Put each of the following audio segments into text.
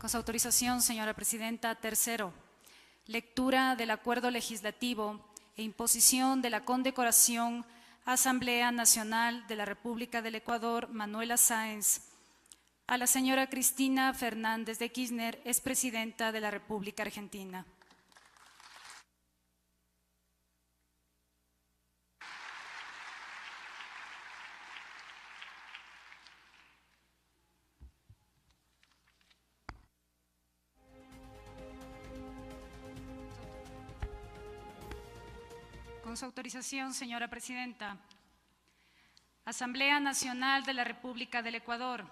Con su autorización, señora presidenta. Tercero, lectura del acuerdo legislativo e imposición de la condecoración Asamblea Nacional de la República del Ecuador, Manuela Sáenz, a la señora Cristina Fernández de Kirchner, expresidenta de la República Argentina. Con su autorización, señora presidenta. Asamblea Nacional de la República del Ecuador.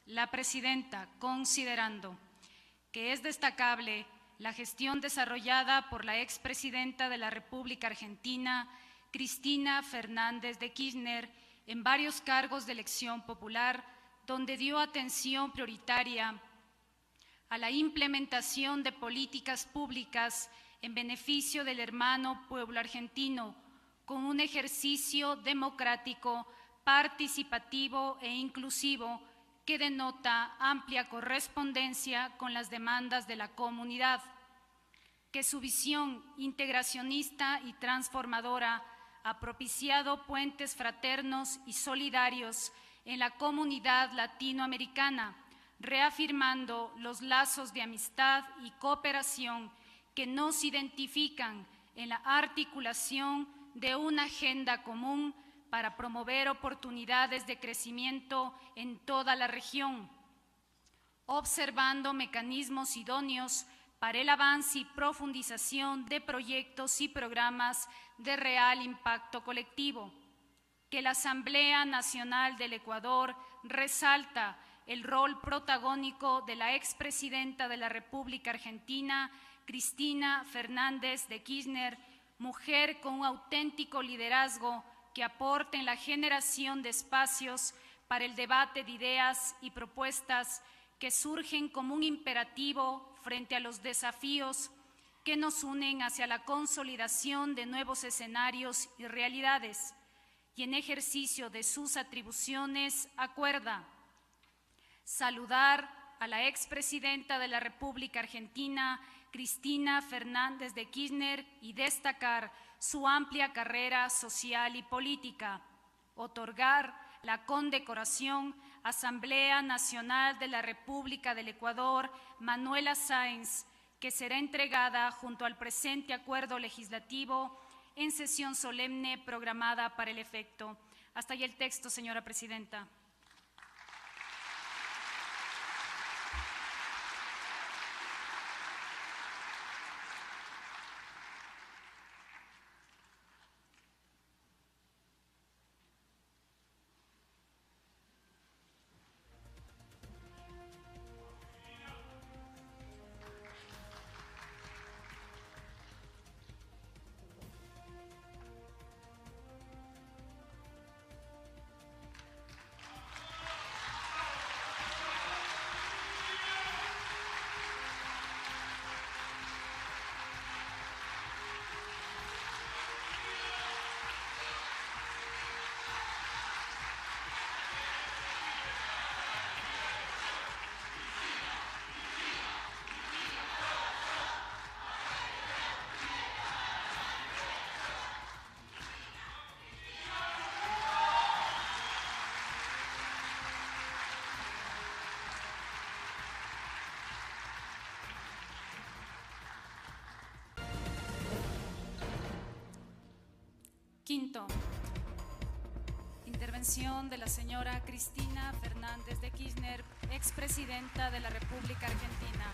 La presidenta, considerando que es destacable la gestión desarrollada por la expresidenta de la República Argentina, Cristina Fernández de Kirchner, en varios cargos de elección popular, donde dio atención prioritaria a la implementación de políticas públicas en beneficio del hermano pueblo argentino, con un ejercicio democrático, participativo e inclusivo que denota amplia correspondencia con las demandas de la comunidad, que su visión integracionista y transformadora ha propiciado puentes fraternos y solidarios en la comunidad latinoamericana, reafirmando los lazos de amistad y cooperación que nos identifican en la articulación de una agenda común para promover oportunidades de crecimiento en toda la región, observando mecanismos idóneos para el avance y profundización de proyectos y programas de real impacto colectivo, que la Asamblea Nacional del Ecuador resalta el rol protagónico de la expresidenta de la República Argentina, Cristina Fernández de Kirchner, mujer con un auténtico liderazgo que aporte en la generación de espacios para el debate de ideas y propuestas que surgen como un imperativo frente a los desafíos que nos unen hacia la consolidación de nuevos escenarios y realidades, y en ejercicio de sus atribuciones acuerda saludar a la expresidenta de la República Argentina, Cristina Fernández de Kirchner, y destacar su amplia carrera social y política, otorgar la condecoración Asamblea Nacional de la República del Ecuador, Manuela Sáenz, que será entregada junto al presente acuerdo legislativo en sesión solemne programada para el efecto. Hasta ahí el texto, señora presidenta. Quinto, intervención de la señora Cristina Fernández de Kirchner, expresidenta de la República Argentina.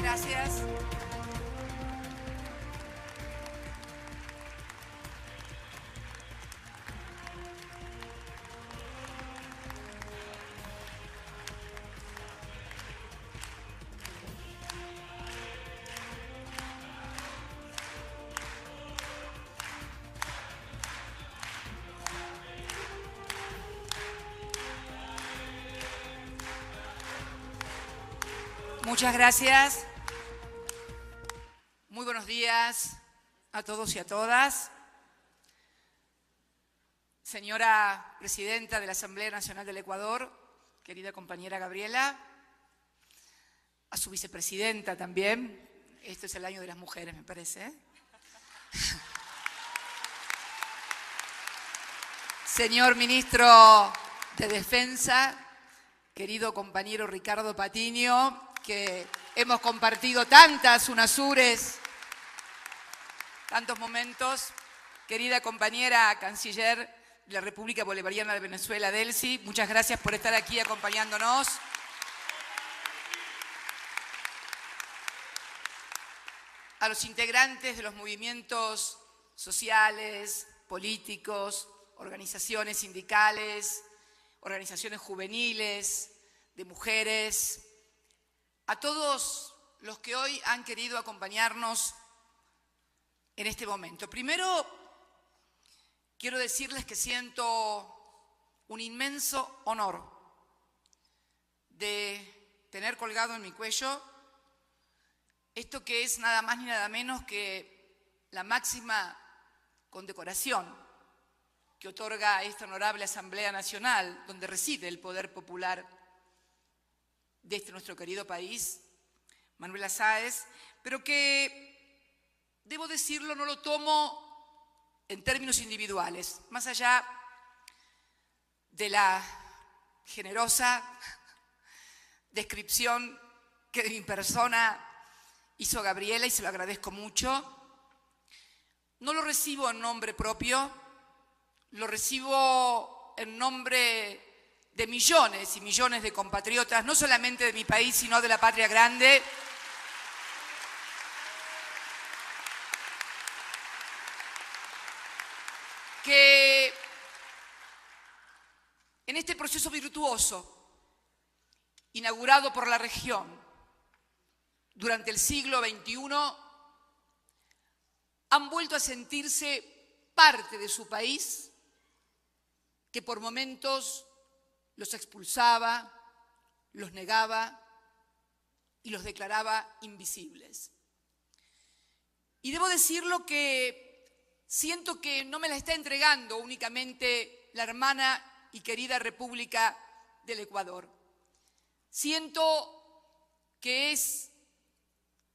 Gracias. Muchas gracias. Muy buenos días a todos y a todas. señora presidenta de la Asamblea Nacional del Ecuador, querida compañera Gabriela, a su vicepresidenta también. Este es el año de las mujeres, me parece, ¿eh? Señor ministro de Defensa, querido compañero Ricardo Patiño, que hemos compartido tantas UNASURes, tantos momentos. Querida compañera canciller de la República Bolivariana de Venezuela, Delcy, muchas gracias por estar aquí acompañándonos. A los integrantes de los movimientos sociales, políticos, organizaciones sindicales, organizaciones juveniles, de mujeres, a todos los que hoy han querido acompañarnos en este momento. Primero, quiero decirles que siento un inmenso honor de tener colgado en mi cuello esto que es nada más ni nada menos que la máxima condecoración que otorga esta honorable Asamblea Nacional, donde reside el poder popular de este nuestro querido país, Manuela Sáenz, pero que, debo decirlo, no lo tomo en términos individuales, más allá de la generosa descripción que de mi persona hizo Gabriela, y se lo agradezco mucho. No lo recibo en nombre propio, lo recibo en nombre de millones y millones de compatriotas, no solamente de mi país, sino de la patria grande, que en este proceso virtuoso, inaugurado por la región durante el siglo XXI, han vuelto a sentirse parte de su país, que por momentos los expulsaba, los negaba y los declaraba invisibles. Y debo decirlo que siento que no me la está entregando únicamente la hermana y querida República del Ecuador. Siento que es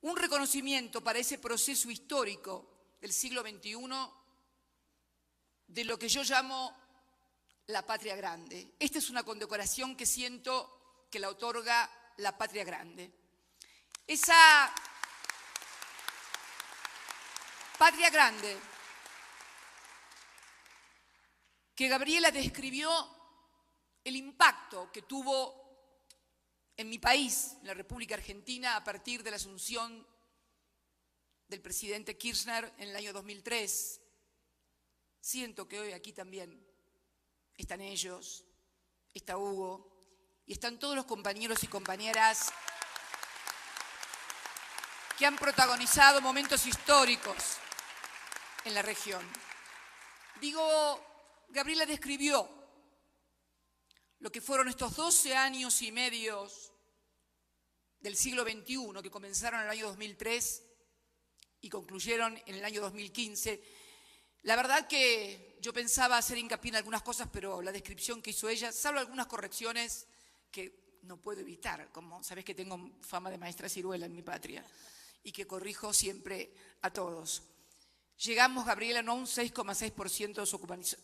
un reconocimiento para ese proceso histórico del siglo XXI de lo que yo llamo la patria grande. Esta es una condecoración que siento que la otorga la patria grande. Esa patria grande que Gabriela describió el impacto que tuvo en mi país, en la República Argentina, a partir de la asunción del presidente Kirchner en el año 2003. Siento que hoy aquí también están ellos, está Hugo y están todos los compañeros y compañeras que han protagonizado momentos históricos en la región. Gabriela describió lo que fueron estos 12 años y medio del siglo XXI, que comenzaron en el año 2003 y concluyeron en el año 2015. La verdad que yo pensaba hacer hincapié en algunas cosas, pero la descripción que hizo ella, salvo algunas correcciones que no puedo evitar, como sabés que tengo fama de maestra ciruela en mi patria y que corrijo siempre a todos. Llegamos, Gabriela, no a un 6,6%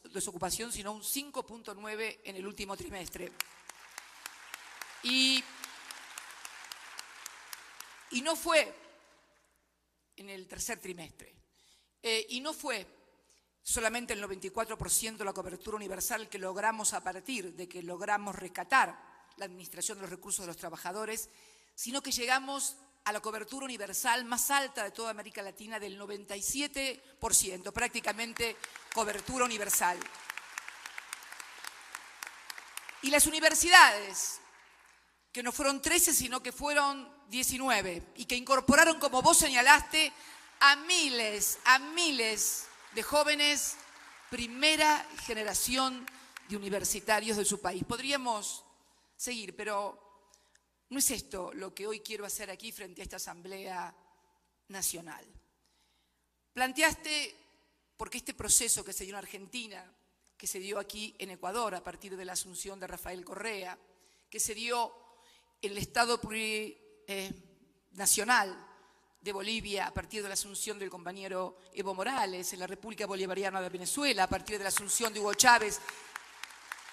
de desocupación, sino a un 5,9% en el último trimestre. Y no fue en el tercer trimestre. Y no fue solamente el 94% de la cobertura universal que logramos a partir de que logramos rescatar la administración de los recursos de los trabajadores, sino que llegamos a la cobertura universal más alta de toda América Latina, del 97%, prácticamente cobertura universal. Y las universidades, que no fueron 13, sino que fueron 19, y que incorporaron, como vos señalaste, a miles de jóvenes, primera generación de universitarios de su país. Podríamos seguir, pero no es esto lo que hoy quiero hacer aquí frente a esta Asamblea Nacional. Planteaste por qué este proceso que se dio en Argentina que se dio aquí en Ecuador a partir de la asunción de Rafael Correa, que se dio en el Estado plurinacional de Bolivia a partir de la asunción del compañero Evo Morales, en la República Bolivariana de Venezuela a partir de la asunción de Hugo Chávez,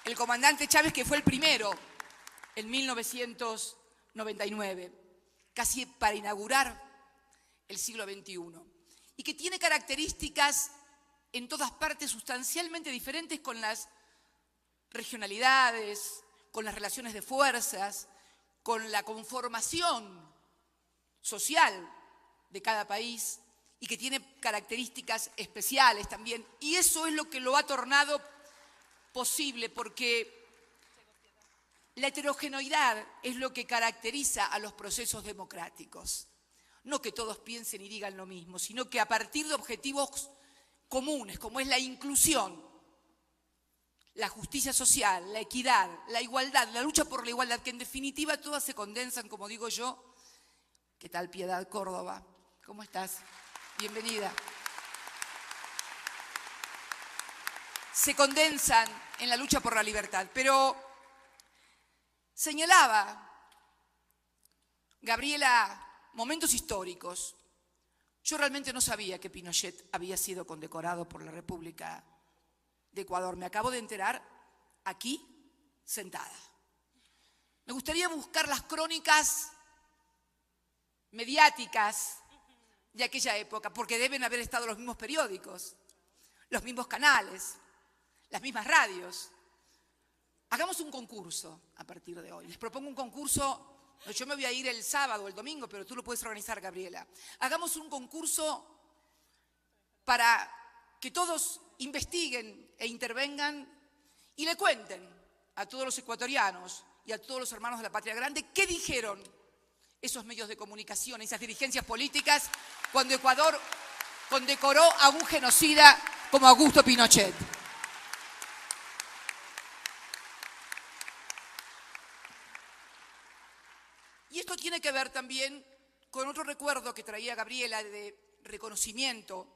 el comandante Chávez, que fue el primero en 1999, casi para inaugurar el siglo XXI, y que tiene características en todas partes sustancialmente diferentes con las regionalidades, con las relaciones de fuerzas, con la conformación social de cada país y que tiene características especiales también. Y eso es lo que lo ha tornado posible, porque la heterogeneidad es lo que caracteriza a los procesos democráticos. No que todos piensen y digan lo mismo, sino que a partir de objetivos comunes, como es la inclusión, la justicia social, la equidad, la igualdad, la lucha por la igualdad, que en definitiva todas se condensan, como digo yo. ¿Qué tal, Piedad Córdoba? ¿Cómo estás? Bienvenida. Se condensan en la lucha por la libertad. Pero señalaba Gabriela momentos históricos. Yo realmente no sabía que Pinochet había sido condecorado por la República de Ecuador. Me acabo de enterar aquí, sentada. Me gustaría buscar las crónicas mediáticas de aquella época, porque deben haber estado los mismos periódicos, los mismos canales, las mismas radios. Hagamos un concurso a partir de hoy. Les propongo un concurso. Yo me voy a ir el sábado o el domingo, pero tú lo puedes organizar, Gabriela. Hagamos un concurso para que todos investiguen e intervengan y le cuenten a todos los ecuatorianos y a todos los hermanos de la Patria Grande qué dijeron esos medios de comunicación, esas dirigencias políticas, cuando Ecuador condecoró a un genocida como Augusto Pinochet. Y esto tiene que ver también con otro recuerdo que traía Gabriela de reconocimiento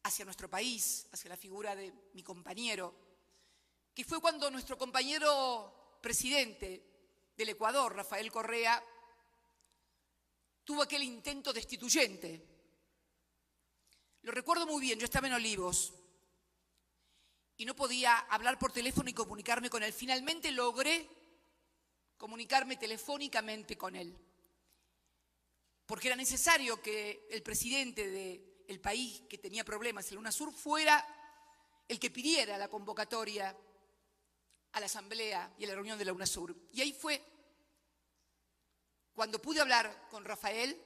hacia nuestro país, hacia la figura de mi compañero, que fue cuando nuestro compañero presidente del Ecuador, Rafael Correa, tuvo aquel intento destituyente. Lo recuerdo muy bien, yo estaba en Olivos y no podía hablar por teléfono y comunicarme con él. Finalmente logré comunicarme telefónicamente con él, porque era necesario que el presidente del país que tenía problemas, el UNASUR, fuera el que pidiera la convocatoria a la asamblea y a la reunión de la UNASUR. Y ahí fue cuando pude hablar con Rafael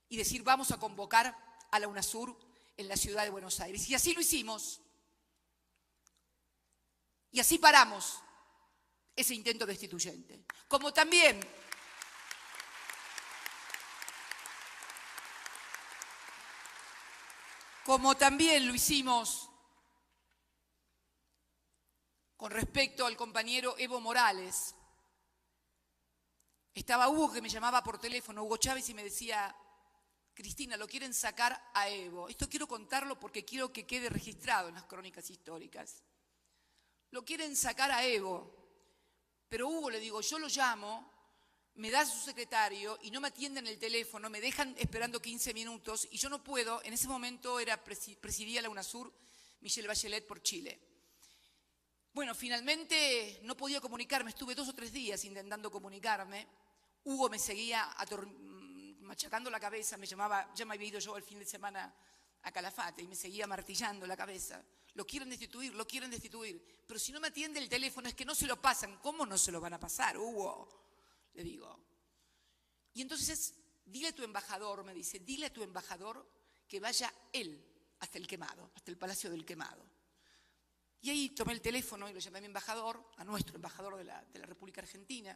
y decir: vamos a convocar a la UNASUR en la ciudad de Buenos Aires. Y así lo hicimos. Y así paramos ese intento destituyente. Como también lo hicimos con respecto al compañero Evo Morales. Estaba Hugo, que me llamaba por teléfono, Hugo Chávez, y me decía: Cristina, lo quieren sacar a Evo. Esto quiero contarlo porque quiero que quede registrado en las crónicas históricas. Lo quieren sacar a Evo. Pero Hugo, le digo, yo lo llamo, me da su secretario y no me atienden el teléfono, me dejan esperando 15 minutos y yo no puedo. En ese momento presidía la UNASUR Michelle Bachelet por Chile. Bueno, finalmente no podía comunicarme, estuve 2 o 3 días intentando comunicarme. Hugo me seguía machacando la cabeza, me llamaba, ya me había ido yo el fin de semana a Calafate y me seguía martillando la cabeza. Lo quieren destituir, lo quieren destituir. Pero si no me atiende el teléfono es que no se lo pasan. ¿Cómo no se lo van a pasar, Hugo? Le digo. Y entonces, dile a tu embajador, me dice, dile a tu embajador que vaya él hasta el Quemado, hasta el Palacio del Quemado. Y ahí tomé el teléfono y lo llamé a mi embajador, a nuestro embajador de la República Argentina,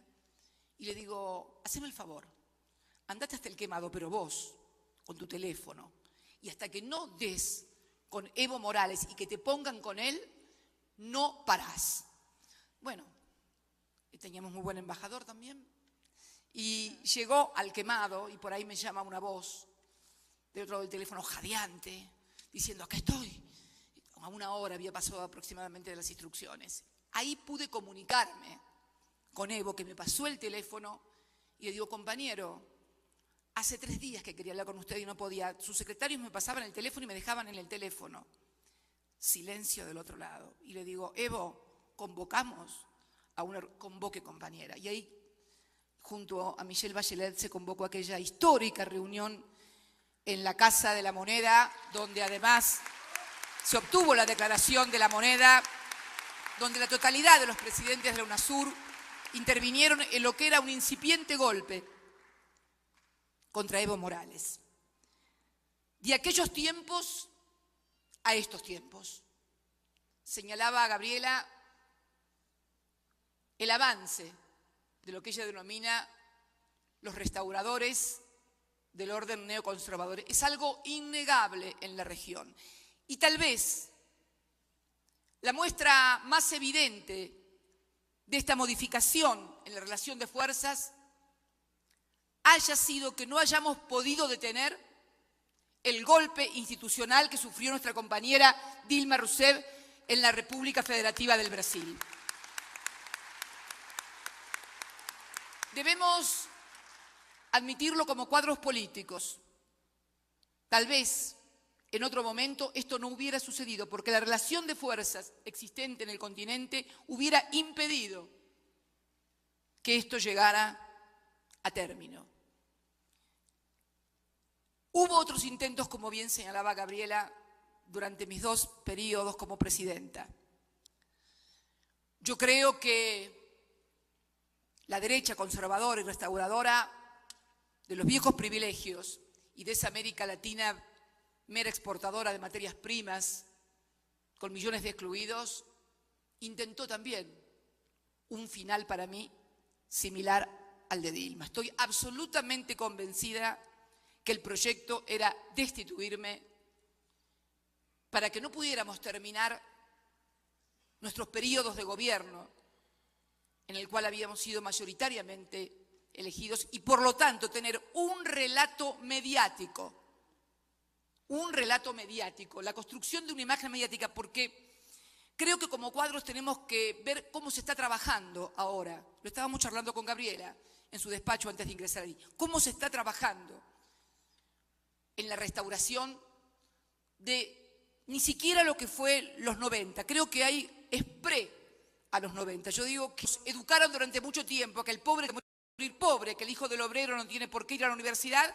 y le digo: haceme el favor, andate hasta el Quemado, pero vos, con tu teléfono, y hasta que no des con Evo Morales y que te pongan con él, no parás. Bueno, teníamos muy buen embajador también, y llegó al Quemado y por ahí me llama una voz de otro lado del teléfono jadeante, diciendo: acá estoy. a 1 hora había pasado aproximadamente de las instrucciones. Ahí pude comunicarme con Evo, que me pasó el teléfono, y le digo, compañero, hace 3 días que quería hablar con usted y no podía. Sus secretarios me pasaban el teléfono y me dejaban en el teléfono. Silencio del otro lado. Y le digo, Evo, convocamos a una... Convoque, compañera. Y ahí, junto a Michelle Bachelet, se convocó aquella histórica reunión en la Casa de la Moneda, donde además se obtuvo la declaración de la moneda, donde la totalidad de los presidentes de la UNASUR intervinieron en lo que era un incipiente golpe contra Evo Morales. De aquellos tiempos a estos tiempos. Señalaba a Gabriela el avance de lo que ella denomina los restauradores del orden neoconservador. Es algo innegable en la región. Y tal vez la muestra más evidente de esta modificación en la relación de fuerzas haya sido que no hayamos podido detener el golpe institucional que sufrió nuestra compañera Dilma Rousseff en la República Federativa del Brasil. Debemos admitirlo como cuadros políticos. Tal vez en otro momento esto no hubiera sucedido porque la relación de fuerzas existente en el continente hubiera impedido que esto llegara a término. Hubo otros intentos, como bien señalaba Gabriela, durante mis 2 periodos como presidenta. Yo creo que la derecha conservadora y restauradora de los viejos privilegios y de esa América Latina mera exportadora de materias primas, con millones de excluidos, intentó también un final para mí similar al de Dilma. Estoy absolutamente convencida que el proyecto era destituirme para que no pudiéramos terminar nuestros periodos de gobierno en el cual habíamos sido mayoritariamente elegidos y por lo tanto tener un relato mediático, la construcción de una imagen mediática, porque creo que como cuadros tenemos que ver cómo se está trabajando ahora. Lo estábamos charlando con Gabriela en su despacho antes de ingresar ahí. Cómo se está trabajando en la restauración de ni siquiera lo que fue los 90. Creo que es pre a los 90. Yo digo que nos educaron durante mucho tiempo que el pobre tiene que morir pobre, que el hijo del obrero no tiene por qué ir a la universidad.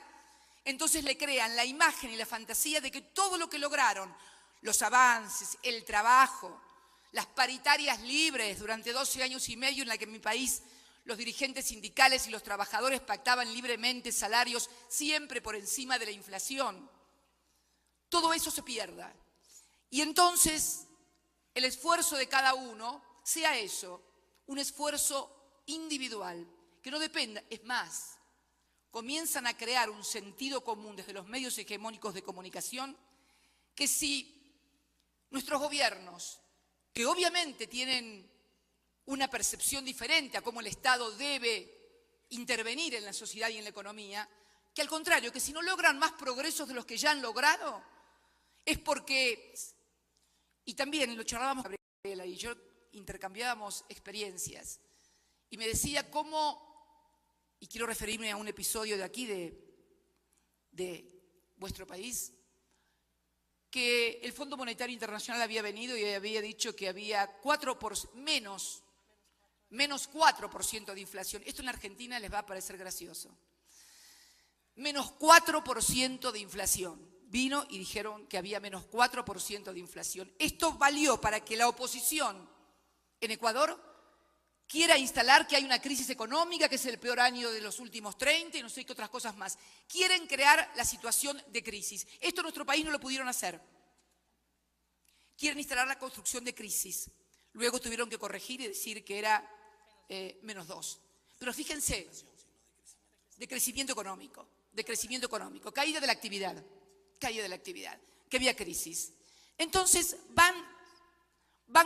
Entonces le crean la imagen y la fantasía de que todo lo que lograron, los avances, el trabajo, las paritarias libres durante 12 años y medio en la que en mi país los dirigentes sindicales y los trabajadores pactaban libremente salarios siempre por encima de la inflación, todo eso se pierda. Y entonces el esfuerzo de cada uno sea eso, un esfuerzo individual, que no dependa, es más, comienzan a crear un sentido común desde los medios hegemónicos de comunicación, que si nuestros gobiernos, que obviamente tienen una percepción diferente a cómo el Estado debe intervenir en la sociedad y en la economía, que al contrario, que si no logran más progresos de los que ya han logrado, es porque, y también lo charlábamos con Gabriela y yo intercambiábamos experiencias, y me decía cómo, y quiero referirme a un episodio de aquí, de vuestro país, que el Fondo Monetario Internacional había venido y había dicho que había menos 4% de inflación. Esto en la Argentina les va a parecer gracioso. Menos 4% de inflación. Vino y dijeron que había menos 4% de inflación. Esto valió para que la oposición en Ecuador quiera instalar que hay una crisis económica, que es el peor año de los últimos 30 y no sé qué otras cosas más. Quieren crear la situación de crisis. Esto en nuestro país no lo pudieron hacer. Quieren instalar la construcción de crisis. Luego tuvieron que corregir y decir que era menos 2. Pero fíjense, de crecimiento económico, caída de la actividad, que había crisis. Entonces van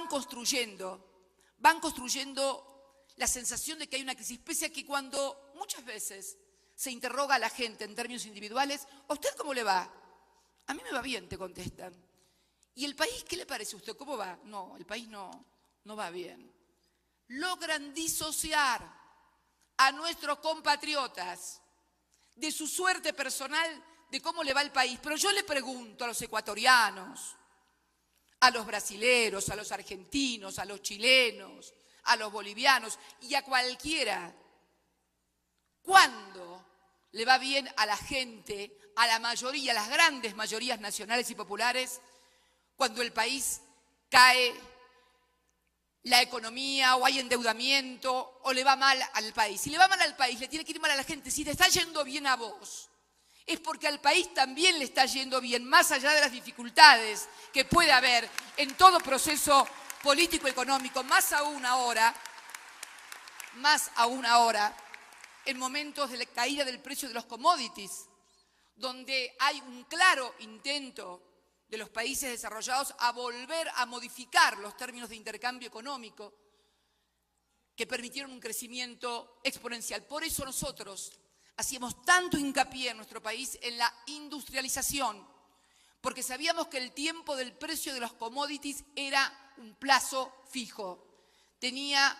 construyendo la sensación de que hay una crisis, pese a que cuando muchas veces se interroga a la gente en términos individuales, ¿a usted cómo le va? A mí me va bien, te contestan. ¿Y el país qué le parece a usted? ¿Cómo va? No, el país no va bien. Logran disociar a nuestros compatriotas de su suerte personal, de cómo le va el país. Pero yo le pregunto a los ecuatorianos, a los brasileros, a los argentinos, a los chilenos, a los bolivianos y a cualquiera, ¿cuándo le va bien a la gente, a la mayoría, a las grandes mayorías nacionales y populares, cuando el país cae la economía o hay endeudamiento o le va mal al país? Si le va mal al país, le tiene que ir mal a la gente. Si te está yendo bien a vos, es porque al país también le está yendo bien, más allá de las dificultades que puede haber en todo proceso político-económico, más aún ahora, en momentos de la caída del precio de los commodities, donde hay un claro intento de los países desarrollados a volver a modificar los términos de intercambio económico que permitieron un crecimiento exponencial. Por eso nosotros hacíamos tanto hincapié en nuestro país en la industrialización, porque sabíamos que el tiempo del precio de los commodities era un plazo fijo, tenía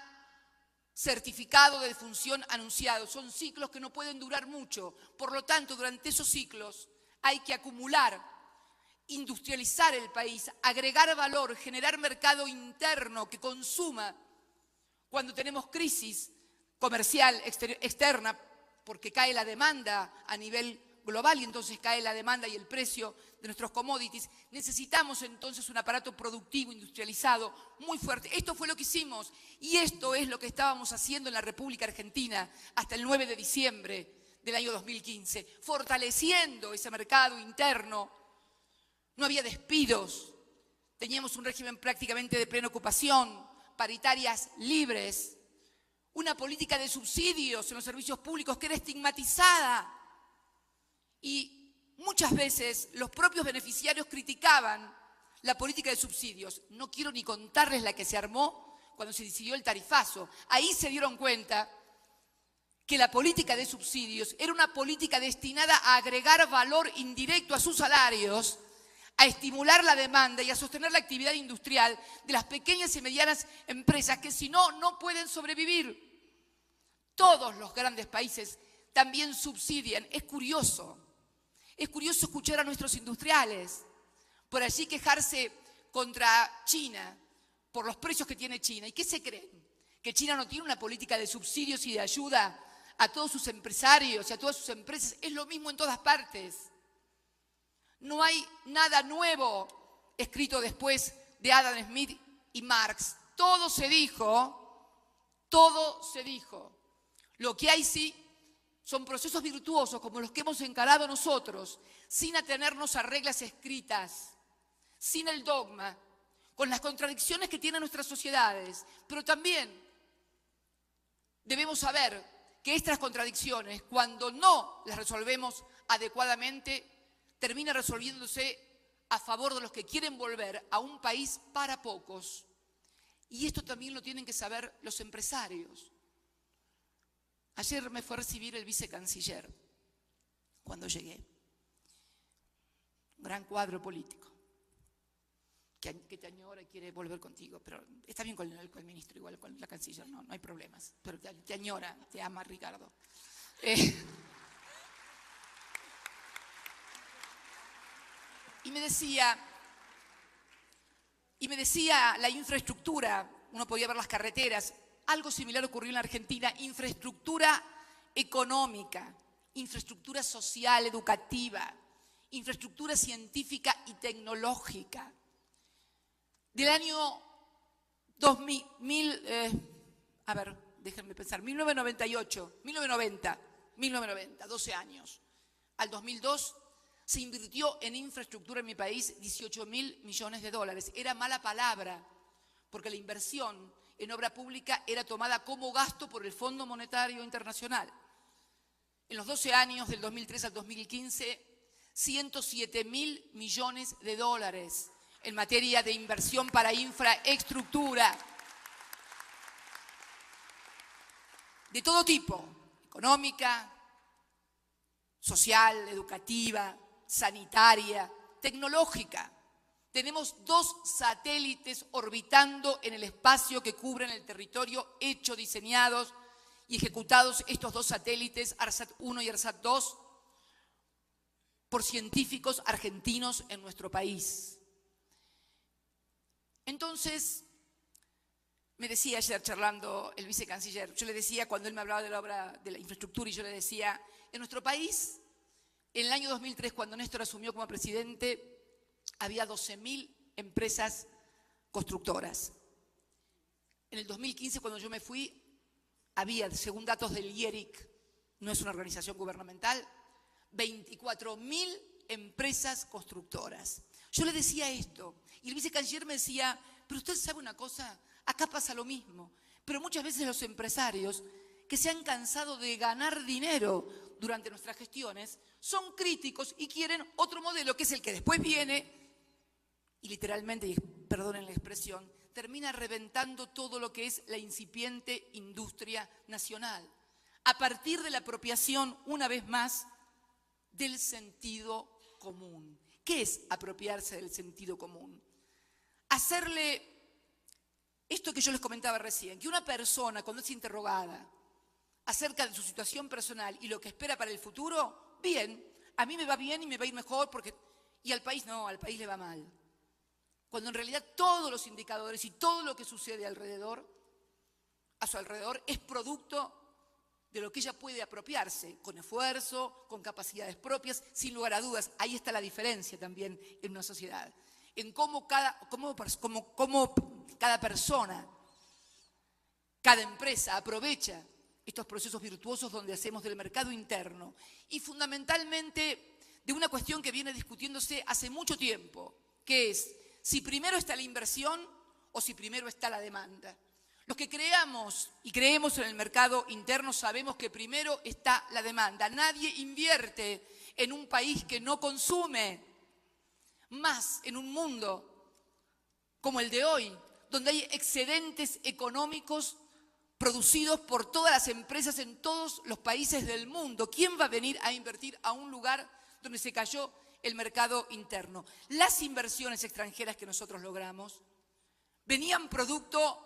certificado de defunción anunciado, son ciclos que no pueden durar mucho, por lo tanto, durante esos ciclos hay que acumular, industrializar el país, agregar valor, generar mercado interno que consuma. Cuando tenemos crisis comercial externa, porque cae la demanda a nivel global y entonces cae la demanda y el precio de nuestros commodities, necesitamos entonces un aparato productivo, industrializado, muy fuerte. Esto fue lo que hicimos y esto es lo que estábamos haciendo en la República Argentina hasta el 9 de diciembre del año 2015, fortaleciendo ese mercado interno. No había despidos, teníamos un régimen prácticamente de plena ocupación, paritarias libres, una política de subsidios en los servicios públicos que era estigmatizada y muchas veces los propios beneficiarios criticaban la política de subsidios. No quiero ni contarles la que se armó cuando se decidió el tarifazo. Ahí se dieron cuenta que la política de subsidios era una política destinada a agregar valor indirecto a sus salarios, a estimular la demanda y a sostener la actividad industrial de las pequeñas y medianas empresas que si no, no pueden sobrevivir. Todos los grandes países también subsidian. Es curioso escuchar a nuestros industriales por allí quejarse contra China por los precios que tiene China. ¿Y qué se creen? ¿Que China no tiene una política de subsidios y de ayuda a todos sus empresarios y a todas sus empresas? Es lo mismo en todas partes. No hay nada nuevo escrito después de Adam Smith y Marx. Todo se dijo. Lo que hay sí son procesos virtuosos como los que hemos encarado nosotros, sin atenernos a reglas escritas, sin el dogma, con las contradicciones que tienen nuestras sociedades. Pero también debemos saber que estas contradicciones, cuando no las resolvemos adecuadamente, termina resolviéndose a favor de los que quieren volver a un país para pocos. Y esto también lo tienen que saber los empresarios. Ayer me fue a recibir el vicecanciller cuando llegué. Un gran cuadro político que te añora y quiere volver contigo, pero está bien con el ministro, igual con la canciller, no hay problemas, pero te añora, te ama Ricardo. Y me decía la infraestructura, uno podía ver las carreteras, algo similar ocurrió en la Argentina, infraestructura económica, infraestructura social, educativa, infraestructura científica y tecnológica. Del año 1990, 12 años, al 2002, se invirtió en infraestructura en mi país 18.000 millones de dólares. Era mala palabra, porque la inversión en obra pública era tomada como gasto por el Fondo Monetario Internacional. En los 12 años, del 2003 al 2015, 107.000 millones de dólares en materia de inversión para infraestructura. De todo tipo, económica, social, educativa, sanitaria, tecnológica. Tenemos 2 satélites orbitando en el espacio que cubren el territorio, hechos, diseñados y ejecutados estos 2 satélites, ARSAT-1 y ARSAT-2, por científicos argentinos en nuestro país. Entonces, me decía ayer charlando el vicecanciller, yo le decía cuando él me hablaba de la obra de la infraestructura y yo le decía, en nuestro país, en el año 2003, cuando Néstor asumió como presidente, había 12.000 empresas constructoras. En el 2015, cuando yo me fui, había, según datos del IERIC, no es una organización gubernamental, 24.000 empresas constructoras. Yo le decía esto, y el vicecanciller me decía, pero usted sabe una cosa, acá pasa lo mismo, pero muchas veces los empresarios que se han cansado de ganar dinero durante nuestras gestiones son críticos y quieren otro modelo, que es el que después viene y literalmente, y perdonen la expresión, termina reventando todo lo que es la incipiente industria nacional, a partir de la apropiación, una vez más, del sentido común. ¿Qué es apropiarse del sentido común? Hacerle esto que yo les comentaba recién, que una persona cuando es interrogada acerca de su situación personal y lo que espera para el futuro, bien, a mí me va bien y me va a ir mejor, y al país no, al país le va mal. Cuando en realidad todos los indicadores y todo lo que sucede a su alrededor, es producto de lo que ella puede apropiarse, con esfuerzo, con capacidades propias, sin lugar a dudas. Ahí está la diferencia también en una sociedad, en cómo cada persona, cada empresa aprovecha estos procesos virtuosos donde hacemos del mercado interno y fundamentalmente de una cuestión que viene discutiéndose hace mucho tiempo, que es si primero está la inversión o si primero está la demanda. Los que creemos en el mercado interno sabemos que primero está la demanda. Nadie invierte en un país que no consume, más en un mundo como el de hoy, donde hay excedentes económicos producidos por todas las empresas en todos los países del mundo. ¿Quién va a venir a invertir a un lugar donde se cayó el mercado interno? Las inversiones extranjeras que nosotros logramos venían producto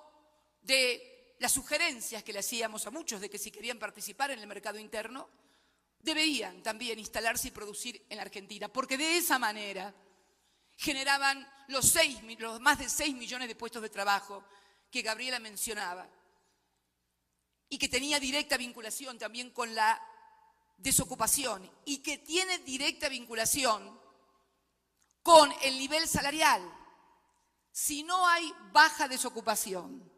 de las sugerencias que le hacíamos a muchos de que si querían participar en el mercado interno, deberían también instalarse y producir en la Argentina, porque de esa manera generaban los más de 6 millones de puestos de trabajo que Gabriela mencionaba y que tenía directa vinculación también con la desocupación y que tiene directa vinculación con el nivel salarial. Si no hay baja desocupación,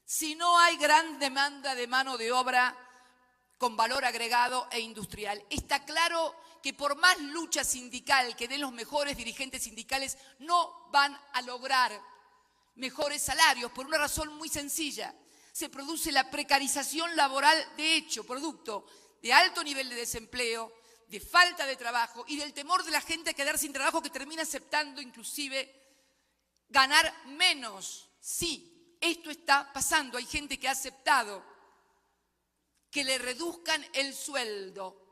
si no hay gran demanda de mano de obra con valor agregado e industrial, está claro que por más lucha sindical que den los mejores dirigentes sindicales, no van a lograr mejores salarios por una razón muy sencilla. Se produce la precarización laboral de hecho, producto de alto nivel de desempleo, de falta de trabajo y del temor de la gente a quedar sin trabajo, que termina aceptando inclusive ganar menos. Sí, esto está pasando. Hay gente que ha aceptado que le reduzcan el sueldo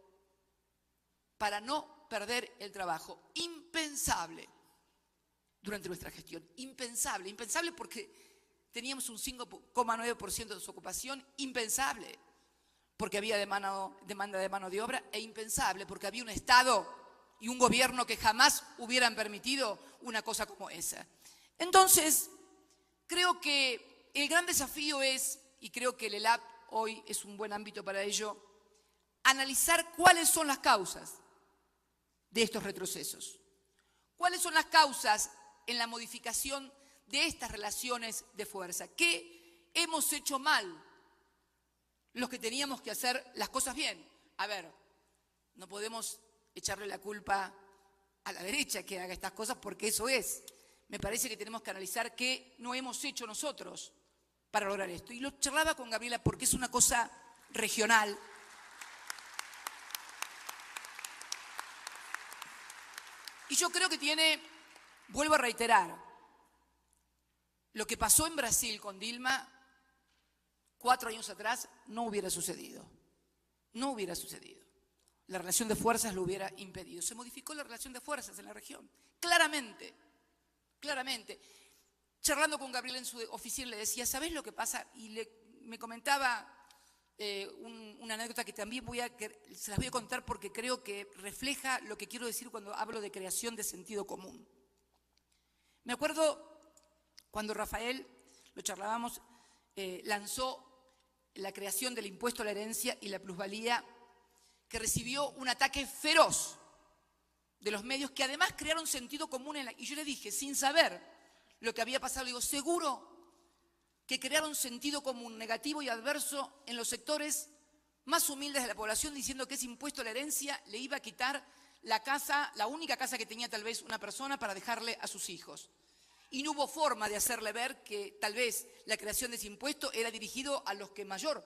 para no perder el trabajo. Impensable durante nuestra gestión. Impensable. Impensable porque teníamos un 5,9% de desocupación. Impensable porque había demanda de mano de obra, e impensable porque había un Estado y un gobierno que jamás hubieran permitido una cosa como esa. Entonces, creo que el gran desafío es, y creo que el ELAP hoy es un buen ámbito para ello, analizar cuáles son las causas de estos retrocesos. ¿Cuáles son las causas en la modificación de estas relaciones de fuerza? ¿Qué hemos hecho mal los que teníamos que hacer las cosas bien? A ver, no podemos echarle la culpa a la derecha que haga estas cosas, porque eso es. Me parece que tenemos que analizar qué no hemos hecho nosotros para lograr esto. Y lo charlaba con Gabriela porque es una cosa regional. Y yo creo que tiene, vuelvo a reiterar, lo que pasó en Brasil con Dilma 4 años atrás no hubiera sucedido. No hubiera sucedido. La relación de fuerzas lo hubiera impedido. Se modificó la relación de fuerzas en la región, claramente. claramente. Charlando con Gabriel en su oficina le decía, ¿sabés lo que pasa? Y me comentaba una anécdota que también se las voy a contar porque creo que refleja lo que quiero decir cuando hablo de creación de sentido común. Me acuerdo cuando Rafael, lo charlábamos, lanzó la creación del impuesto a la herencia y la plusvalía, que recibió un ataque feroz de los medios que además crearon sentido común y yo le dije, sin saber lo que había pasado, le digo, seguro que crearon sentido común negativo y adverso en los sectores más humildes de la población, diciendo que ese impuesto a la herencia le iba a quitar la casa, la única casa que tenía tal vez una persona para dejarle a sus hijos. Y no hubo forma de hacerle ver que tal vez la creación de ese impuesto era dirigido a los que mayor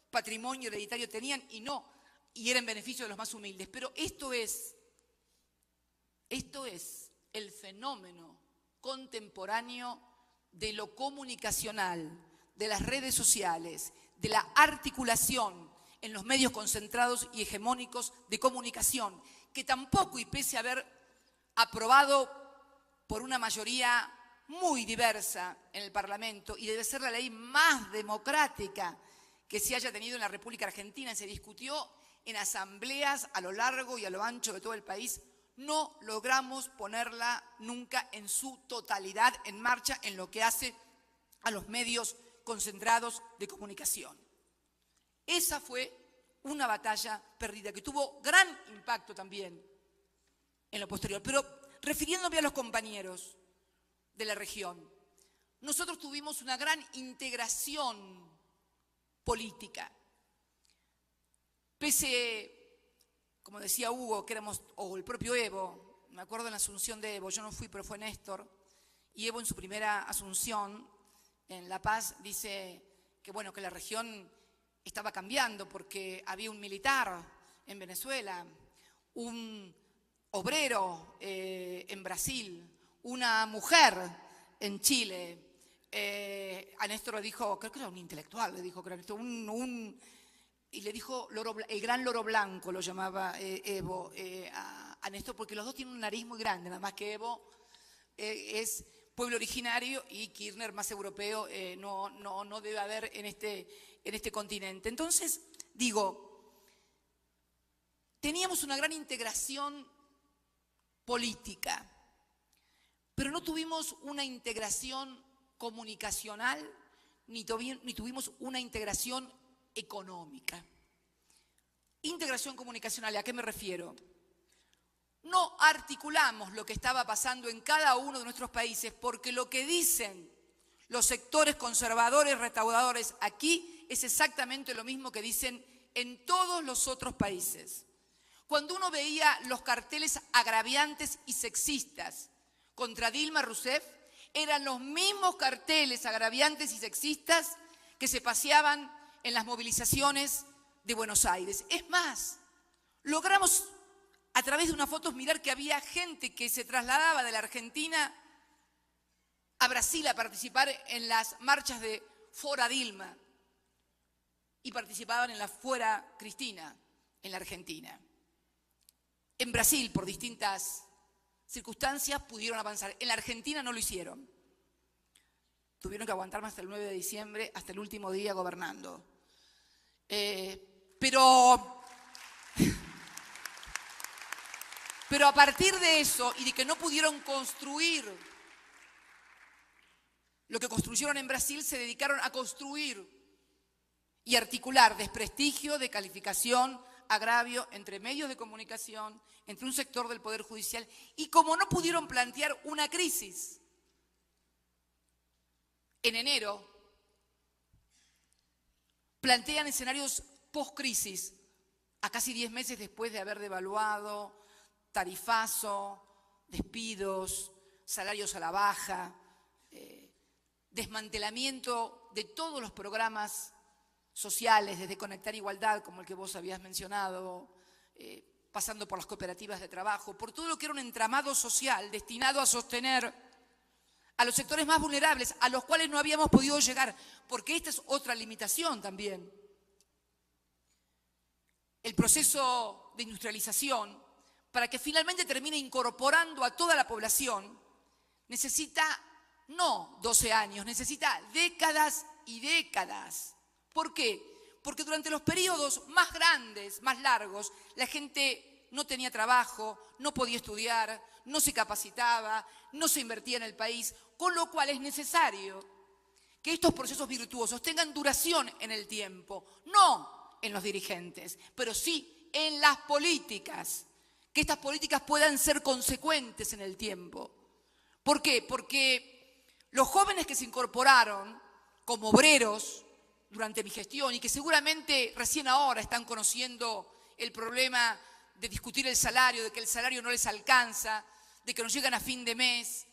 patrimonio hereditario tenían y era en beneficio de los más humildes. Pero esto es el fenómeno contemporáneo de lo comunicacional, de las redes sociales, de la articulación en los medios concentrados y hegemónicos de comunicación, que tampoco, y pese a haber aprobado por una mayoría muy diversa en el Parlamento, y debe ser la ley más democrática que se haya tenido en la República Argentina, se discutió en asambleas a lo largo y a lo ancho de todo el país, no logramos ponerla nunca en su totalidad en marcha en lo que hace a los medios concentrados de comunicación. Esa fue una batalla perdida que tuvo gran impacto también en lo posterior. Pero refiriéndome a los compañeros de la región, nosotros tuvimos una gran integración política. Pese, como decía Hugo, que éramos, o el propio Evo, me acuerdo en la asunción de Evo, yo no fui, pero fue Néstor, y Evo en su primera asunción en La Paz dice que bueno, que la región estaba cambiando porque había un militar en Venezuela, un obrero en Brasil, una mujer en Chile. A Néstor le dijo, creo que era un intelectual, le dijo, creo que y le dijo el gran loro blanco, lo llamaba Evo a Néstor, porque los dos tienen un nariz muy grande, nada más que Evo es pueblo originario y Kirchner más europeo, no debe haber en este continente. Entonces, digo, teníamos una gran integración política, pero no tuvimos una integración comunicacional, ni tuvimos una integración económica. Integración comunicacional, ¿a qué me refiero? No articulamos lo que estaba pasando en cada uno de nuestros países porque lo que dicen los sectores conservadores, restauradores aquí es exactamente lo mismo que dicen en todos los otros países. Cuando uno veía los carteles agraviantes y sexistas contra Dilma Rousseff, eran los mismos carteles agraviantes y sexistas que se paseaban en las movilizaciones de Buenos Aires. Es más, logramos a través de unas fotos mirar que había gente que se trasladaba de la Argentina a Brasil a participar en las marchas de Fora Dilma y participaban en la Fuera Cristina en la Argentina. En Brasil, por distintas circunstancias, pudieron avanzar. En la Argentina no lo hicieron. Tuvieron que aguantarme hasta el 9 de diciembre, hasta el último día gobernando. Pero a partir de eso y de que no pudieron construir lo que construyeron en Brasil, se dedicaron a construir y articular desprestigio, descalificación, agravio entre medios de comunicación, entre un sector del Poder Judicial. Y como no pudieron plantear una crisis, en enero plantean escenarios post-crisis, a casi 10 meses después de haber devaluado, tarifazo, despidos, salarios a la baja, desmantelamiento de todos los programas sociales, desde Conectar Igualdad, como el que vos habías mencionado, pasando por las cooperativas de trabajo, por todo lo que era un entramado social destinado a sostener a los sectores más vulnerables, a los cuales no habíamos podido llegar, porque esta es otra limitación también. El proceso de industrialización, para que finalmente termine incorporando a toda la población, necesita no 12 años, necesita décadas y décadas. ¿Por qué? Porque durante los periodos más grandes, más largos, la gente no tenía trabajo, no podía estudiar, no se capacitaba, no se invertía en el país, con lo cual es necesario que estos procesos virtuosos tengan duración en el tiempo, no en los dirigentes, pero sí en las políticas, que estas políticas puedan ser consecuentes en el tiempo. ¿Por qué? Porque los jóvenes que se incorporaron como obreros durante mi gestión y que seguramente recién ahora están conociendo el problema de discutir el salario, de que el salario no les alcanza, de que no llegan a fin de mes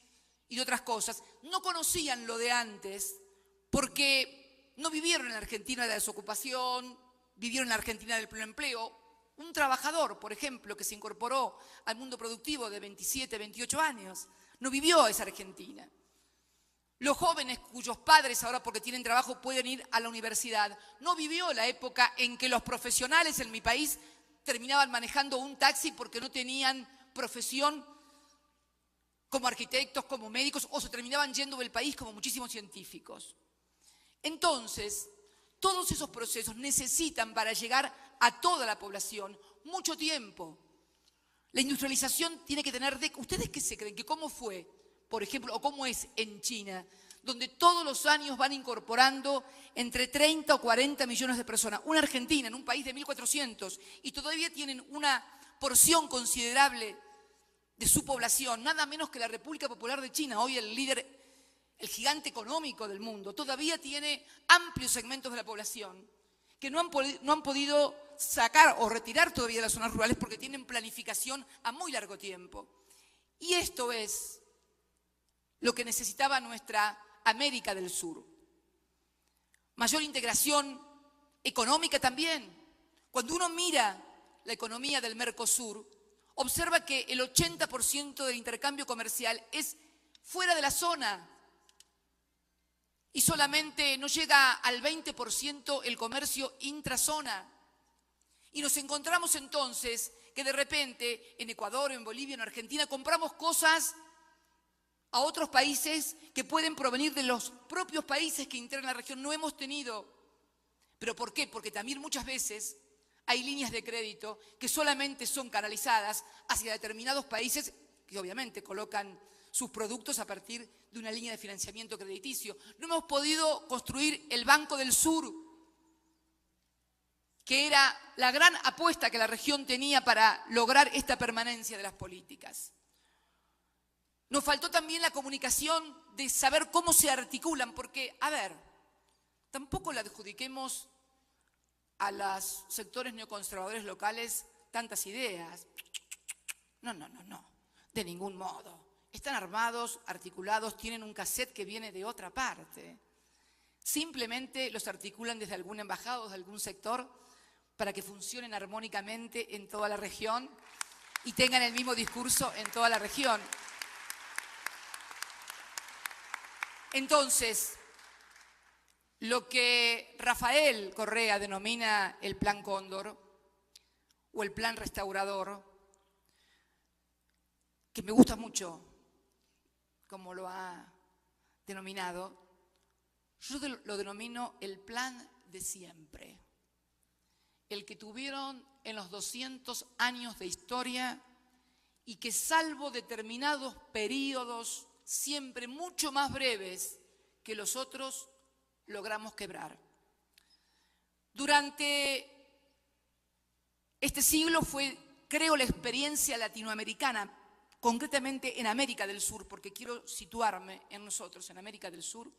y de otras cosas, no conocían lo de antes porque no vivieron en la Argentina de la desocupación, vivieron en la Argentina del pleno empleo. Un trabajador, por ejemplo, que se incorporó al mundo productivo de 27, 28 años, no vivió esa Argentina. Los jóvenes cuyos padres ahora porque tienen trabajo pueden ir a la universidad, no vivió la época en que los profesionales en mi país terminaban manejando un taxi porque no tenían profesión como arquitectos, como médicos, o se terminaban yendo del país como muchísimos científicos. Entonces, todos esos procesos necesitan para llegar a toda la población mucho tiempo. La industrialización tiene que tener... ¿Ustedes qué se creen? ¿Que cómo fue, por ejemplo, o cómo es en China, donde todos los años van incorporando entre 30 o 40 millones de personas? Una Argentina, en un país de 1.400, y todavía tienen una porción considerable de su población, nada menos que la República Popular de China, hoy el líder, el gigante económico del mundo, todavía tiene amplios segmentos de la población que no han podido sacar o retirar todavía de las zonas rurales porque tienen planificación a muy largo tiempo. Y esto es lo que necesitaba nuestra América del Sur. Mayor integración económica también. Cuando uno mira la economía del Mercosur, observa que el 80% del intercambio comercial es fuera de la zona y solamente no llega al 20% el comercio intrazona. Y nos encontramos entonces que de repente en Ecuador, en Bolivia, en Argentina compramos cosas a otros países que pueden provenir de los propios países que integran la región. No hemos tenido. ¿Pero por qué? Porque también muchas veces hay líneas de crédito que solamente son canalizadas hacia determinados países que obviamente colocan sus productos a partir de una línea de financiamiento crediticio. No hemos podido construir el Banco del Sur, que era la gran apuesta que la región tenía para lograr esta permanencia de las políticas. Nos faltó también la comunicación de saber cómo se articulan, porque, a ver, tampoco le adjudiquemos a los sectores neoconservadores locales tantas ideas. No, de ningún modo. Están armados, articulados, tienen un cassette que viene de otra parte. Simplemente los articulan desde alguna embajada o de algún sector para que funcionen armónicamente en toda la región y tengan el mismo discurso en toda la región. Entonces, lo que Rafael Correa denomina el Plan Cóndor o el Plan Restaurador, que me gusta mucho como lo ha denominado, yo lo denomino el plan de siempre, el que tuvieron en los 200 años de historia y que salvo determinados periodos siempre mucho más breves que los otros, logramos quebrar. Durante este siglo fue, creo, la experiencia latinoamericana, concretamente en América del Sur, porque quiero situarme en nosotros, en América del Sur,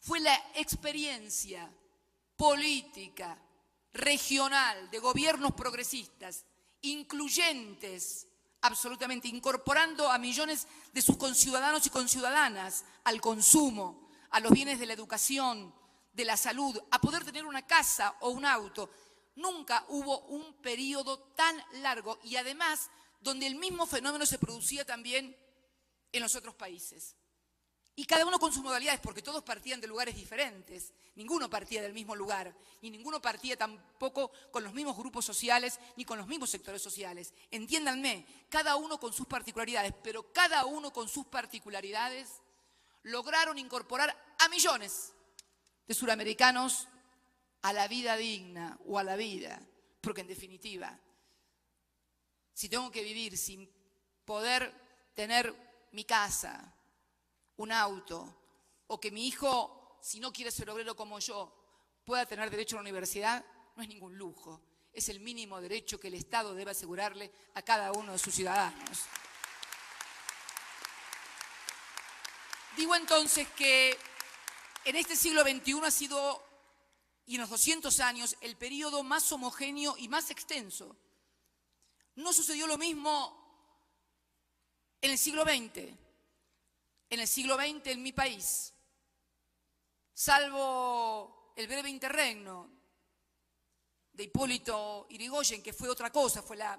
fue la experiencia política, regional, de gobiernos progresistas, incluyentes, absolutamente, incorporando a millones de sus conciudadanos y conciudadanas al consumo, a los bienes de la educación, de la salud, a poder tener una casa o un auto. Nunca hubo un periodo tan largo y además donde el mismo fenómeno se producía también en los otros países. Y cada uno con sus modalidades, porque todos partían de lugares diferentes. Ninguno partía del mismo lugar, ni ninguno partía tampoco con los mismos grupos sociales, ni con los mismos sectores sociales. Entiéndanme, cada uno con sus particularidades, pero cada uno con sus particularidades lograron incorporar a millones de suramericanos a la vida digna o a la vida. Porque en definitiva, si tengo que vivir sin poder tener mi casa, un auto, o que mi hijo, si no quiere ser obrero como yo, pueda tener derecho a la universidad, no es ningún lujo. Es el mínimo derecho que el Estado debe asegurarle a cada uno de sus ciudadanos. Digo entonces que en este siglo XXI ha sido, y en los 200 años, el periodo más homogéneo y más extenso. No sucedió lo mismo en el siglo XX. En el siglo XX en mi país, salvo el breve interregno de Hipólito Yrigoyen, que fue otra cosa, fue la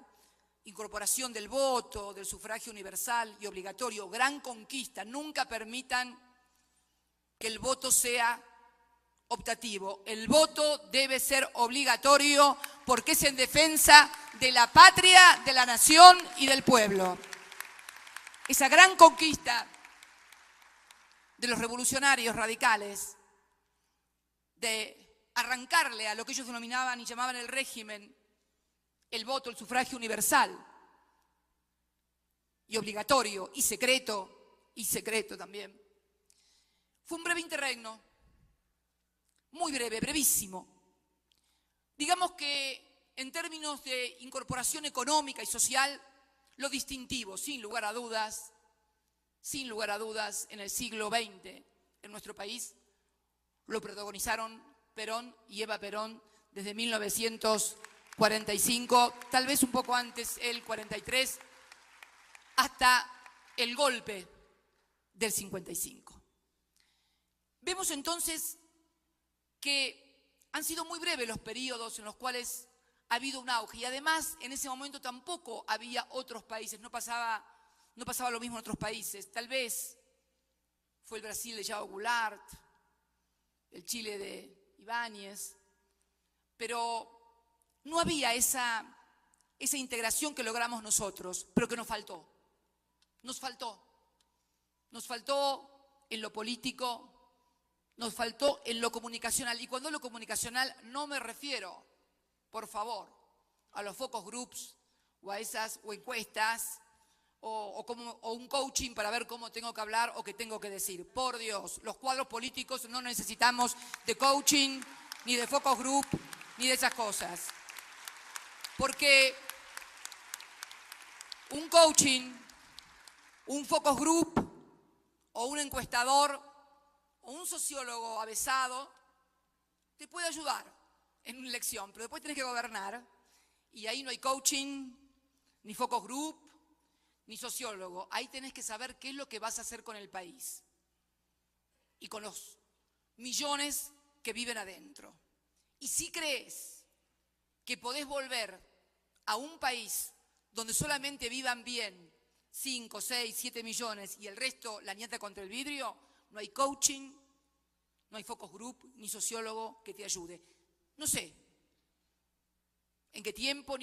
incorporación del voto, del sufragio universal y obligatorio, gran conquista. Nunca permitan que el voto sea optativo. El voto debe ser obligatorio porque es en defensa de la patria, de la nación y del pueblo. Esa gran conquista de los revolucionarios radicales, de arrancarle a lo que ellos denominaban y llamaban el régimen, el voto, el sufragio universal y obligatorio y secreto también. Fue un breve interregno, muy breve, brevísimo. Digamos que en términos de incorporación económica y social, lo distintivo, sin lugar a dudas, en el siglo XX, en nuestro país, lo protagonizaron Perón y Eva Perón desde 1945, tal vez un poco antes, el 43, hasta el golpe del 55. Vemos entonces que han sido muy breves los periodos en los cuales ha habido un auge y además en ese momento tampoco había otros países, no pasaba lo mismo en otros países. Tal vez fue el Brasil de João Goulart, el Chile de Ibáñez, pero no había esa integración que logramos nosotros, pero que nos faltó. Nos faltó en lo político, nos faltó en lo comunicacional. Y cuando lo comunicacional no me refiero, por favor, a los focus groups o a esas o encuestas o un coaching para ver cómo tengo que hablar o qué tengo que decir. Por Dios, los cuadros políticos no necesitamos de coaching, ni de focus group, ni de esas cosas. Porque un coaching, un focus group o un encuestador o un sociólogo avesado te puede ayudar en una elección, pero después tenés que gobernar y ahí no hay coaching, ni focus group, ni sociólogo. Ahí tenés que saber qué es lo que vas a hacer con el país y con los millones que viven adentro. Y si crees que podés volver a un país donde solamente vivan bien 5, 6, 7 millones y el resto la ñata contra el vidrio, no hay coaching, no hay focus group, ni sociólogo que te ayude. No sé en qué tiempo,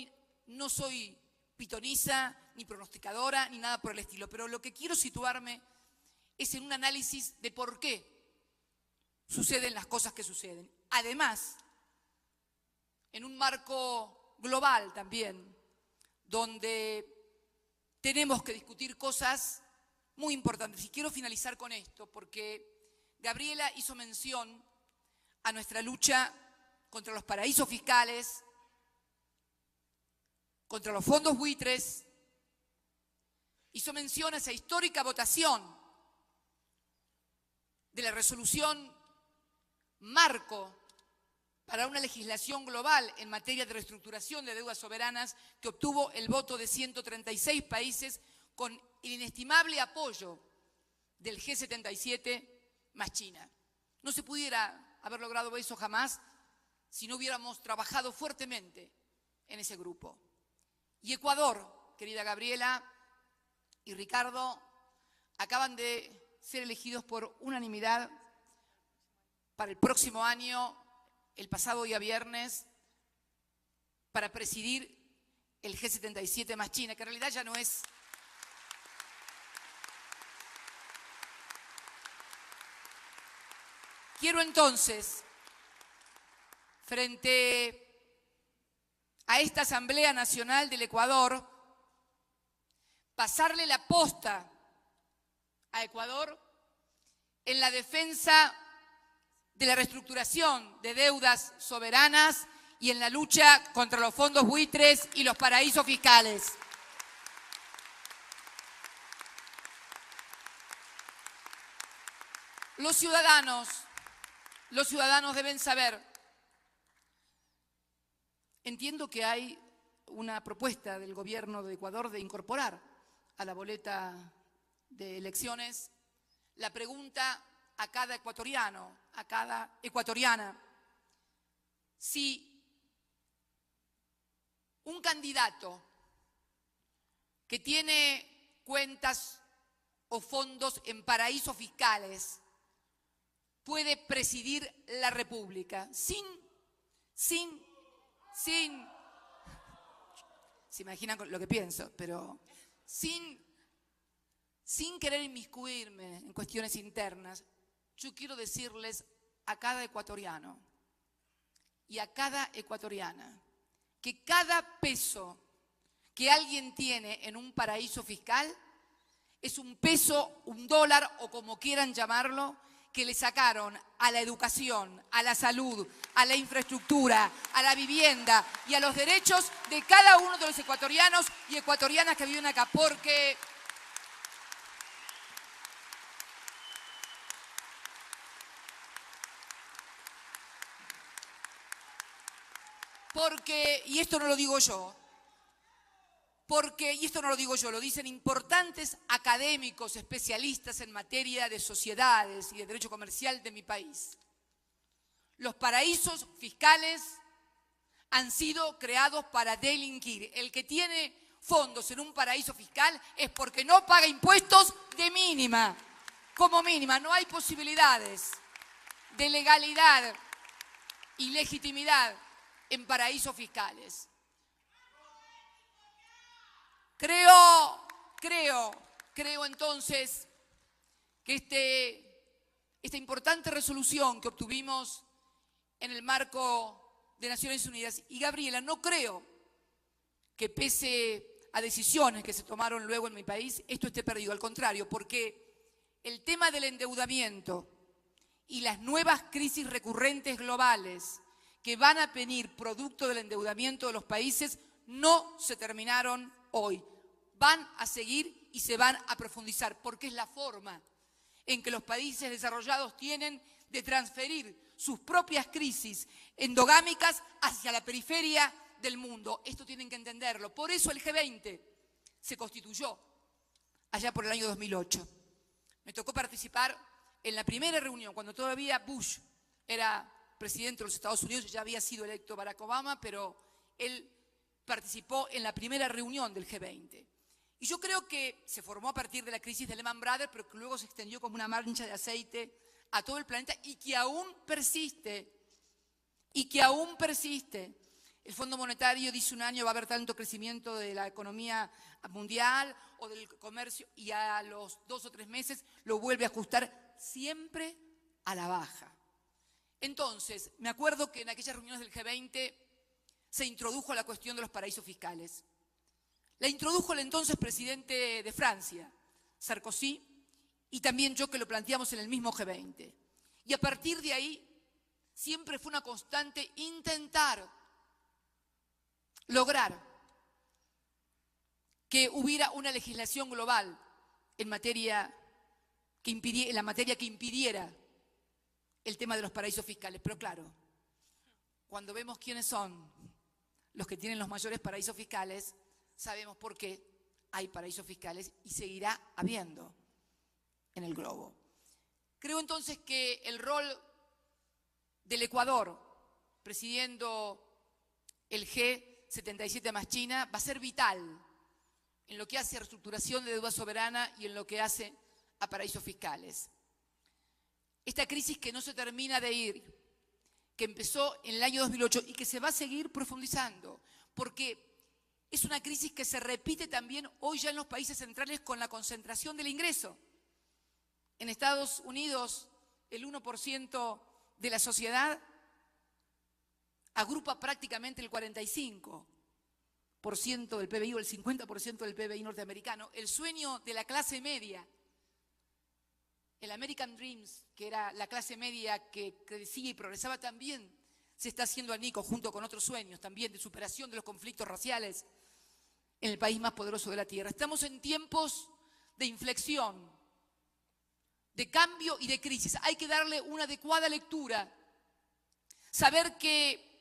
no soy pitoniza, ni pronosticadora, ni nada por el estilo, pero lo que quiero situarme es en un análisis de por qué suceden las cosas que suceden. Además, en un marco global también, donde tenemos que discutir cosas muy importantes. Y quiero finalizar con esto, porque Gabriela hizo mención a nuestra lucha contra los paraísos fiscales, contra los fondos buitres, hizo mención a esa histórica votación de la resolución marco para una legislación global en materia de reestructuración de deudas soberanas que obtuvo el voto de 136 países con el inestimable apoyo del G77 más China. No se pudiera haber logrado eso jamás si no hubiéramos trabajado fuertemente en ese grupo. Y Ecuador, querida Gabriela y Ricardo, acaban de ser elegidos por unanimidad para el próximo año, el pasado día viernes, para presidir el G77 más China, que en realidad ya no es... Quiero entonces, frente a esta Asamblea Nacional del Ecuador, pasarle la posta a Ecuador en la defensa de la reestructuración de deudas soberanas y en la lucha contra los fondos buitres y los paraísos fiscales. Los ciudadanos deben saber. Entiendo que hay una propuesta del gobierno de Ecuador de incorporar a la boleta de elecciones la pregunta a cada ecuatoriano, a cada ecuatoriana, si un candidato que tiene cuentas o fondos en paraísos fiscales puede presidir la República sin, se imaginan lo que pienso, pero sin querer inmiscuirme en cuestiones internas, yo quiero decirles a cada ecuatoriano y a cada ecuatoriana que cada peso que alguien tiene en un paraíso fiscal es un peso, un dólar o como quieran llamarlo, que le sacaron a la educación, a la salud, a la infraestructura, a la vivienda y a los derechos de cada uno de los ecuatorianos y ecuatorianas que viven acá, porque y esto no lo digo yo, lo dicen importantes académicos, especialistas en materia de sociedades y de derecho comercial de mi país. Los paraísos fiscales han sido creados para delinquir. El que tiene fondos en un paraíso fiscal es porque no paga impuestos de mínima. Como mínima, no hay posibilidades de legalidad y legitimidad en paraísos fiscales. Creo entonces que esta importante resolución que obtuvimos en el marco de Naciones Unidas, y Gabriela, no creo que pese a decisiones que se tomaron luego en mi país, esto esté perdido, al contrario, porque el tema del endeudamiento y las nuevas crisis recurrentes globales que van a venir producto del endeudamiento de los países no se terminaron hoy. Van a seguir y se van a profundizar, porque es la forma en que los países desarrollados tienen de transferir sus propias crisis endogámicas hacia la periferia del mundo. Esto tienen que entenderlo. Por eso el G20 se constituyó allá por el año 2008. Me tocó participar en la primera reunión, cuando todavía Bush era presidente de los Estados Unidos, ya había sido electo Barack Obama, pero él participó en la primera reunión del G20. Y yo creo que se formó a partir de la crisis de Lehman Brothers, pero que luego se extendió como una mancha de aceite a todo el planeta y que aún persiste. El Fondo Monetario dice un año va a haber tanto crecimiento de la economía mundial o del comercio y a los 2 o 3 meses lo vuelve a ajustar siempre a la baja. Entonces, me acuerdo que en aquellas reuniones del G20 se introdujo la cuestión de los paraísos fiscales. La introdujo el entonces presidente de Francia, Sarkozy, y también yo, que lo planteamos en el mismo G20. Y a partir de ahí siempre fue una constante intentar lograr que hubiera una legislación global en la materia que impidiera el tema de los paraísos fiscales. Pero claro, cuando vemos quiénes son los que tienen los mayores paraísos fiscales, sabemos por qué hay paraísos fiscales y seguirá habiendo en el globo. Creo entonces que el rol del Ecuador, presidiendo el G77 más China, va a ser vital en lo que hace a reestructuración de deuda soberana y en lo que hace a paraísos fiscales. Esta crisis que no se termina de ir, que empezó en el año 2008 y que se va a seguir profundizando, porque es una crisis que se repite también hoy ya en los países centrales con la concentración del ingreso. En Estados Unidos, el 1% de la sociedad agrupa prácticamente el 45% del PBI o el 50% del PBI norteamericano. El sueño de la clase media, el American Dreams, que era la clase media que crecía y progresaba, también se está haciendo añicos junto con otros sueños también de superación de los conflictos raciales en el país más poderoso de la tierra. Estamos en tiempos de inflexión, de cambio y de crisis. Hay que darle una adecuada lectura, saber que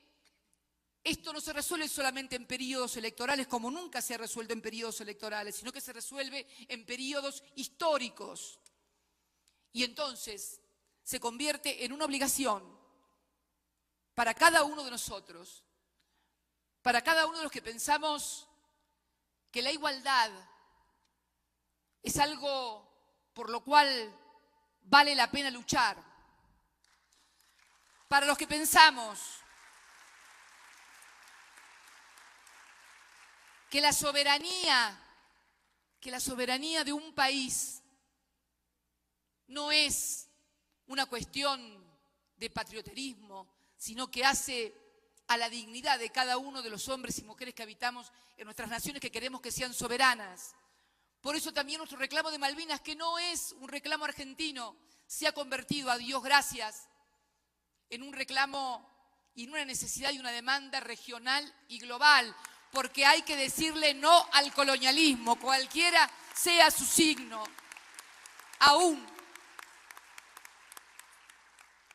esto no se resuelve solamente en periodos electorales, como nunca se ha resuelto en periodos electorales, sino que se resuelve en periodos históricos. Y entonces se convierte en una obligación para cada uno de nosotros, para cada uno de los que pensamos que la igualdad es algo por lo cual vale la pena luchar. Para los que pensamos que la soberanía de un país no es una cuestión de patrioterismo, sino que hace a la dignidad de cada uno de los hombres y mujeres que habitamos en nuestras naciones, que queremos que sean soberanas. Por eso también nuestro reclamo de Malvinas, que no es un reclamo argentino, se ha convertido, a Dios gracias, en un reclamo y en una necesidad y una demanda regional y global, porque hay que decirle no al colonialismo, cualquiera sea su signo, aún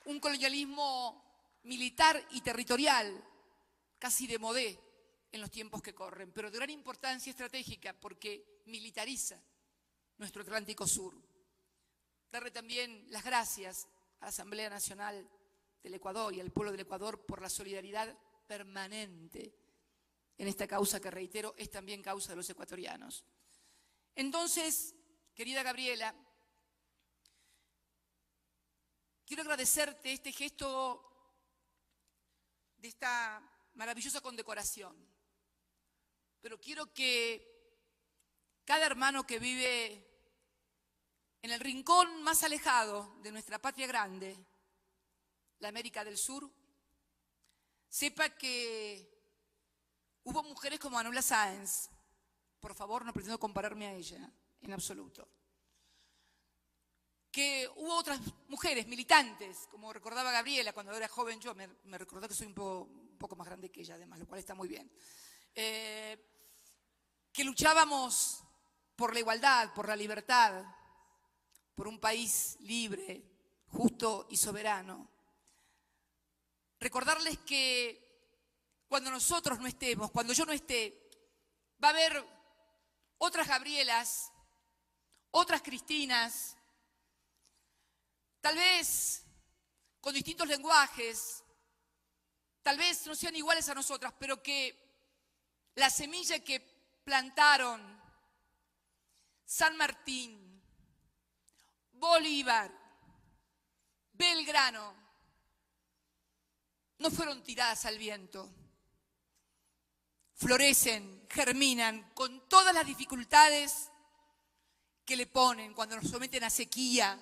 un colonialismo militar y territorial, casi de modé en los tiempos que corren, pero de gran importancia estratégica porque militariza nuestro Atlántico Sur. Darle también las gracias a la Asamblea Nacional del Ecuador y al pueblo del Ecuador por la solidaridad permanente en esta causa que, reitero, es también causa de los ecuatorianos. Entonces, querida Gabriela, quiero agradecerte este gesto de esta maravillosa condecoración, pero quiero que cada hermano que vive en el rincón más alejado de nuestra patria grande, la América del Sur, sepa que hubo mujeres como Manuela Sáenz, por favor, no pretendo compararme a ella en absoluto, que hubo otras mujeres militantes, como recordaba Gabriela cuando era joven, yo me recordó que soy un poco más grande que ella además, lo cual está muy bien, que luchábamos por la igualdad, por la libertad, por un país libre, justo y soberano. Recordarles que cuando nosotros no estemos, cuando yo no esté, va a haber otras Gabrielas, otras Cristinas, tal vez con distintos lenguajes, tal vez no sean iguales a nosotras, pero que la semilla que plantaron San Martín, Bolívar, Belgrano, no fueron tiradas al viento. Florecen, germinan con todas las dificultades que le ponen cuando nos someten a sequía,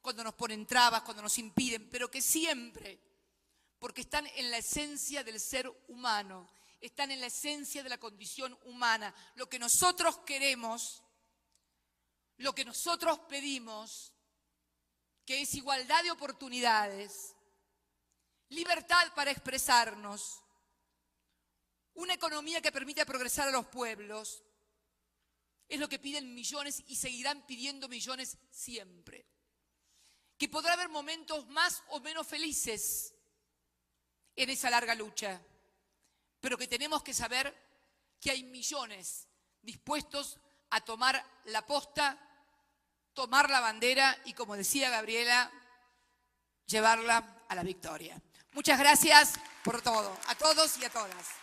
cuando nos ponen trabas, cuando nos impiden, pero que siempre, porque están en la esencia del ser humano, están en la esencia de la condición humana. Lo que nosotros queremos, lo que nosotros pedimos, que es igualdad de oportunidades, libertad para expresarnos, una economía que permita progresar a los pueblos, es lo que piden millones y seguirán pidiendo millones siempre. Que podrá haber momentos más o menos felices en esa larga lucha, pero que tenemos que saber que hay millones dispuestos a tomar la posta, tomar la bandera y, como decía Gabriela, llevarla a la victoria. Muchas gracias por todo, a todos y a todas.